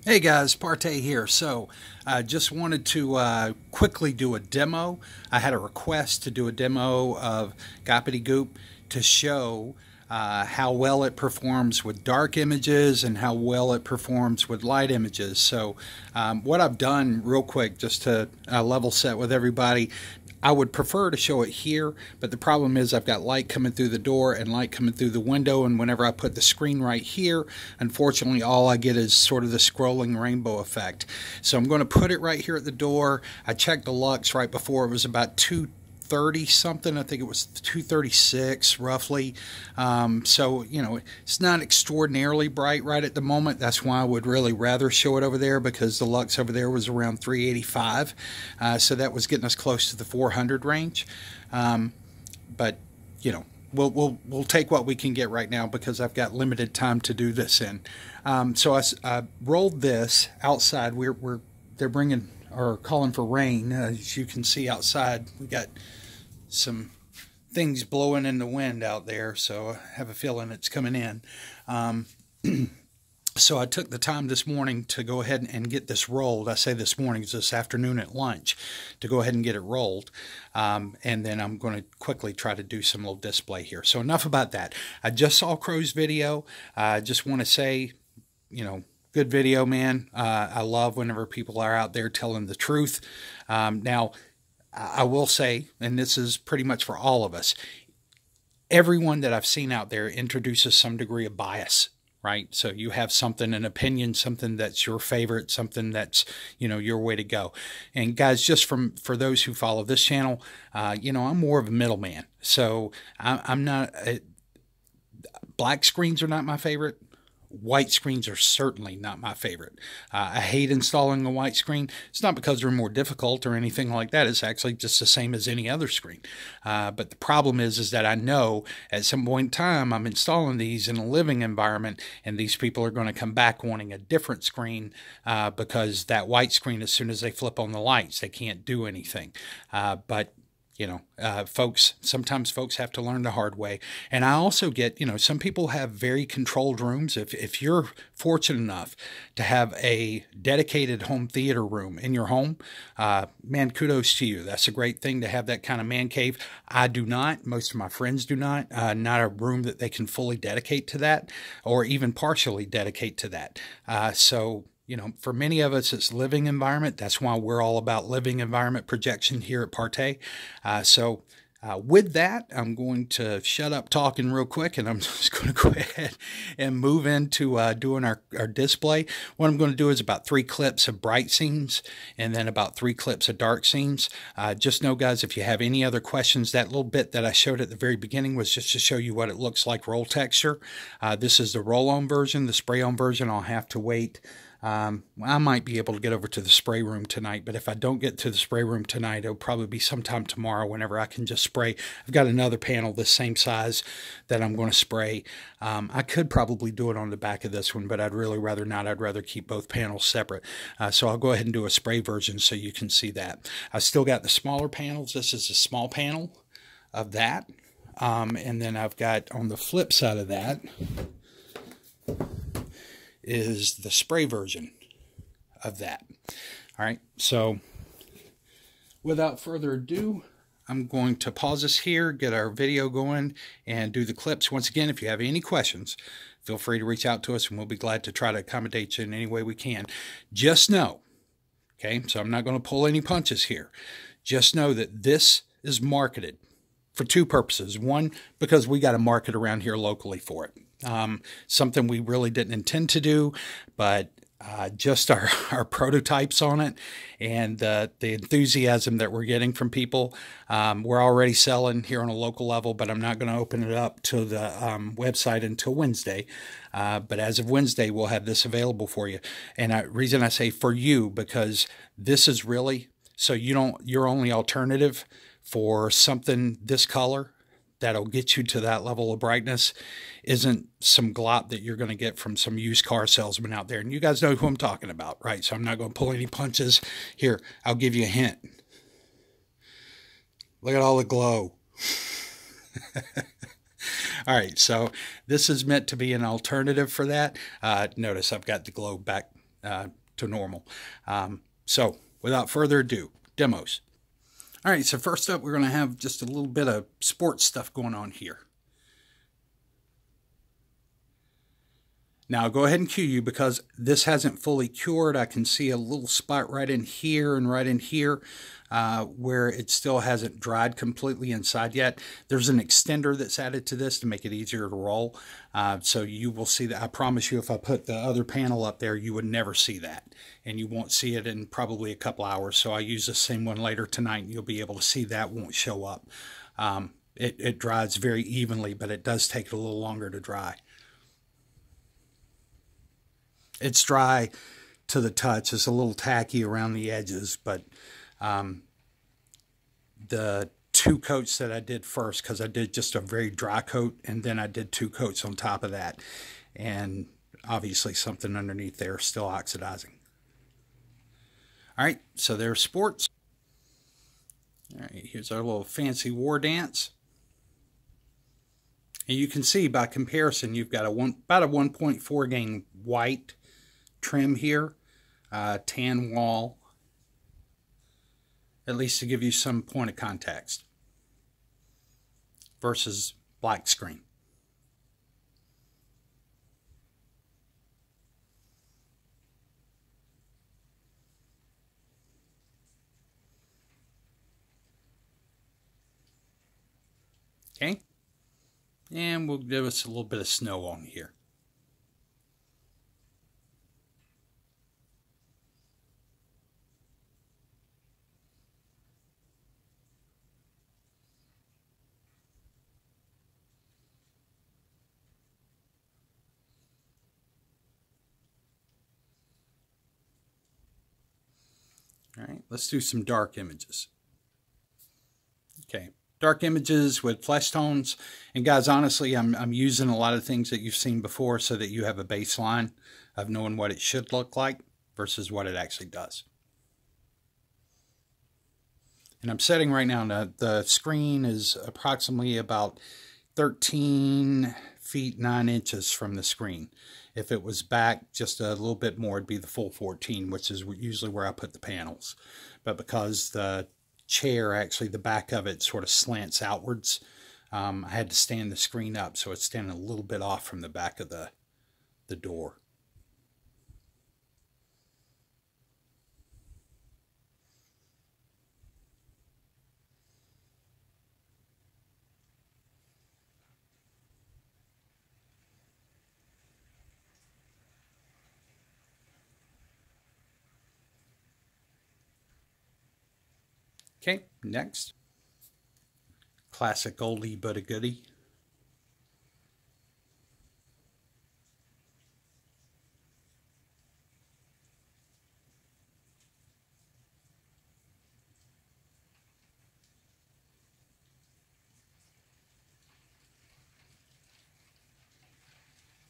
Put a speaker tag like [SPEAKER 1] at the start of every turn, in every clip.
[SPEAKER 1] Hey guys, Partey here. So I just wanted to quickly do a demo. I had a request to do a demo of Goppity-Goop to show how well it performs with dark images and how well it performs with light images. So what I've done real quick, just to level set with everybody, I would prefer to show it here, but the problem is I've got light coming through the door and light coming through the window, and whenever I put the screen right here, unfortunately all I get is sort of the scrolling rainbow effect. So I'm going to put it right here at the door. I checked the lux right before. It was about 230 something. I think it was 236 roughly. So you know, it's not extraordinarily bright right at the moment. That's why I would really rather show it over there, because the lux over there was around 385. So that was getting us close to the 400 range. But you know, we'll take what we can get right now because I've got limited time to do this in. So I rolled this outside. They're bringing or calling for rain. As you can see outside, we got some things blowing in the wind out there, so I have a feeling it's coming in. So I took the time this morning to go ahead and get this rolled. I say this morning, it's this afternoon at lunch, to go ahead and get it rolled. And then I'm going to quickly try to do some little display here. So enough about that. I just saw Crow's video. I just want to say, you know, good video, man. I love whenever people are out there telling the truth. Now, I will say, and this is pretty much for all of us, everyone that I've seen out there introduces some degree of bias, right? So you have something, an opinion, something that's your favorite, something that's, you know, your way to go. And guys, just for those who follow this channel, you know, I'm more of a middleman. So I'm not, black screens are not my favorite. White screens are certainly not my favorite. I hate installing a white screen. It's not because they're more difficult or anything like that. It's actually just the same as any other screen. But the problem is that I know at some point in time I'm installing these in a living environment, and these people are going to come back wanting a different screen because that white screen, as soon as they flip on the lights, they can't do anything. But you know, sometimes folks have to learn the hard way. And I also get, you know, some people have very controlled rooms. If you're fortunate enough to have a dedicated home theater room in your home, man, kudos to you. That's a great thing to have that kind of man cave. I do not. Most of my friends do not. Not a room that they can fully dedicate to that, or even partially dedicate to that. So, you know, for many of us, it's living environment. That's why we're all about living environment projection here at Partey. With that, I'm going to shut up talking real quick, and I'm just going to go ahead and move into doing our display. What I'm going to do is about 3 clips of bright scenes and then about 3 clips of dark scenes. Just know, guys, if you have any other questions, that little bit that I showed at the very beginning was just to show you what it looks like roll texture. This is the roll-on version. The spray-on version, I'll have to wait. I might be able to get over to the spray room tonight, but if I don't get to the spray room tonight, it'll probably be sometime tomorrow whenever I can just spray. I've got another panel the same size that I'm going to spray. I could probably do it on the back of this one, but I'd really rather not. I'd rather keep both panels separate. So I'll go ahead and do a spray version so you can see that. I've still got the smaller panels. This is a small panel of that. And then I've got on the flip side of that is the spray version of that. All right, so without further ado, I'm going to pause this here, get our video going, and do the clips. Once again, if you have any questions, feel free to reach out to us, and we'll be glad to try to accommodate you in any way we can. Just know, okay, so I'm not going to pull any punches here. Just know that this is marketed for 2 purposes. One, because we got a market around here locally for it. Something we really didn't intend to do, but just our prototypes on it and the enthusiasm that we're getting from people. We're already selling here on a local level, but I'm not going to open it up to the website until Wednesday. But as of Wednesday, we'll have this available for you. And the reason I say for you, because this is really, so your only alternative for something this color that'll get you to that level of brightness isn't some glop that you're going to get from some used car salesman out there. And you guys know who I'm talking about, right? So I'm not going to pull any punches. Here, I'll give you a hint. Look at all the glow. All right, so this is meant to be an alternative for that. Notice I've got the glow back to normal. So without further ado, demos. All right, so first up, we're going to have just a little bit of sports stuff going on here. Now, I'll go ahead and cue you because this hasn't fully cured. I can see a little spot right in here and right in here where it still hasn't dried completely inside yet. There's an extender that's added to this to make it easier to roll. So you will see that. I promise you, if I put the other panel up there, you would never see that. And you won't see it in probably a couple hours. So I use the same one later tonight, and you'll be able to see that won't show up. It dries very evenly, but it does take a little longer to dry. It's dry to the touch. It's a little tacky around the edges, but the 2 coats that I did first, because I did just a very dry coat, and then I did 2 coats on top of that, and obviously something underneath there still oxidizing. All right, so there's sports. All right, here's our little fancy war dance. And you can see by comparison, you've got about a 1.4 gain white trim here, tan wall, at least to give you some point of context, versus black screen. Okay, and we'll give us a little bit of snow on here. All right, let's do some dark images. Okay, dark images with flesh tones. And guys, honestly, I'm using a lot of things that you've seen before so that you have a baseline of knowing what it should look like versus what it actually does. And I'm setting right now, the screen is approximately about 13 feet 9 inches from the screen. If it was back just a little bit more, it'd be the full 14, which is usually where I put the panels. But because the chair, actually the back of it sort of slants outwards, I had to stand the screen up so it's standing a little bit off from the back of the door. Okay, next. Classic oldie but a goodie.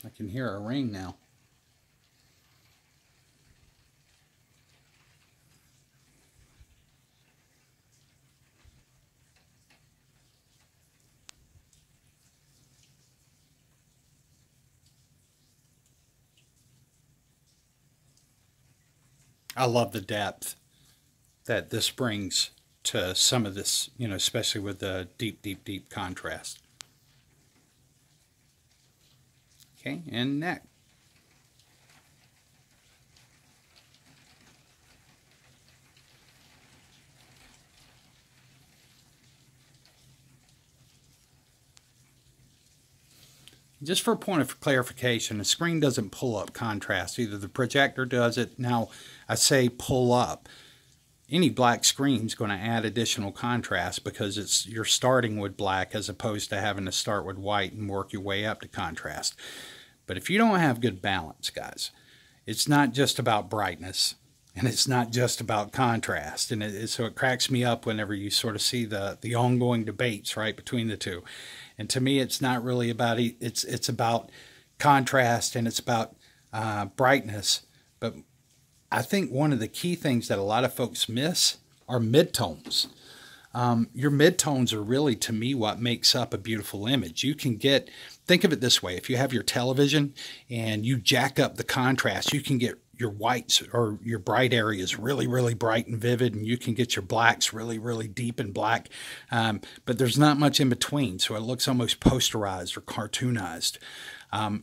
[SPEAKER 1] I can hear a ring now. I love the depth that this brings to some of this, you know, especially with the deep, deep, deep contrast. Okay, and neck. Just for a point of clarification, the screen doesn't pull up contrast. Either the projector does it. Now, I say pull up. Any black screen is going to add additional contrast because you're starting with black as opposed to having to start with white and work your way up to contrast. But if you don't have good balance, guys, it's not just about brightness and it's not just about contrast. And so it cracks me up whenever you sort of see the ongoing debates right between the two. And to me, it's not really about it's about contrast and it's about brightness. But I think one of the key things that a lot of folks miss are midtones. Your midtones are really, to me, what makes up a beautiful image. You can think of it this way. If you have your television and you jack up the contrast, you can get whites or your bright areas really, really bright and vivid, and you can get your blacks really, really deep and black. But there's not much in between, so it looks almost posterized or cartoonized.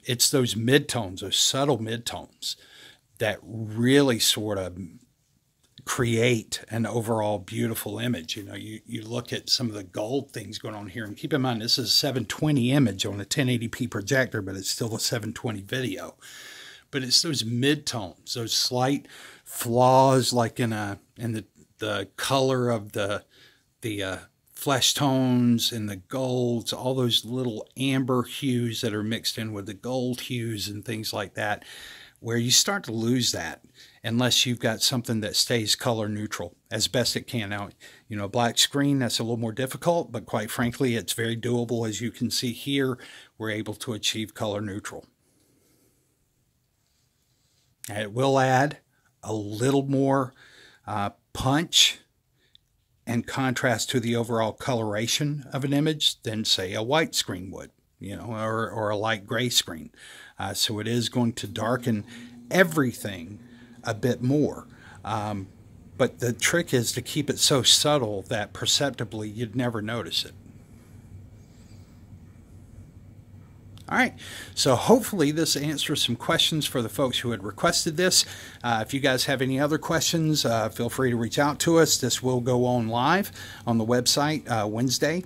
[SPEAKER 1] It's those midtones, those subtle midtones, that really sort of create an overall beautiful image. You know, you look at some of the gold things going on here, and keep in mind this is a 720 image on a 1080p projector, but it's still a 720 video. But it's those midtones, those slight flaws, like in the color of the flesh tones and the golds, all those little amber hues that are mixed in with the gold hues and things like that, where you start to lose that unless you've got something that stays color neutral as best it can. Now, you know, black screen, that's a little more difficult, but quite frankly, it's very doable. As you can see here, we're able to achieve color neutral. It will add a little more punch and contrast to the overall coloration of an image than, say, a white screen would, you know, or a light gray screen. So it is going to darken everything a bit more. But the trick is to keep it so subtle that perceptibly you'd never notice it. All right, so hopefully this answers some questions for the folks who had requested this. If you guys have any other questions, feel free to reach out to us. This will go on live on the website Wednesday.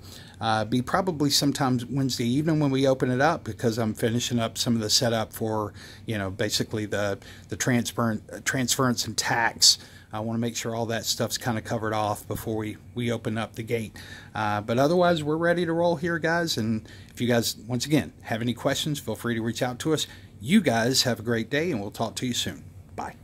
[SPEAKER 1] Be probably sometime Wednesday evening when we open it up, because I'm finishing up some of the setup for, you know, basically the transference and tax. I want to make sure all that stuff's kind of covered off before we open up the gate. But otherwise, we're ready to roll here, guys. And if you guys, once again, have any questions, feel free to reach out to us. You guys have a great day, and we'll talk to you soon. Bye.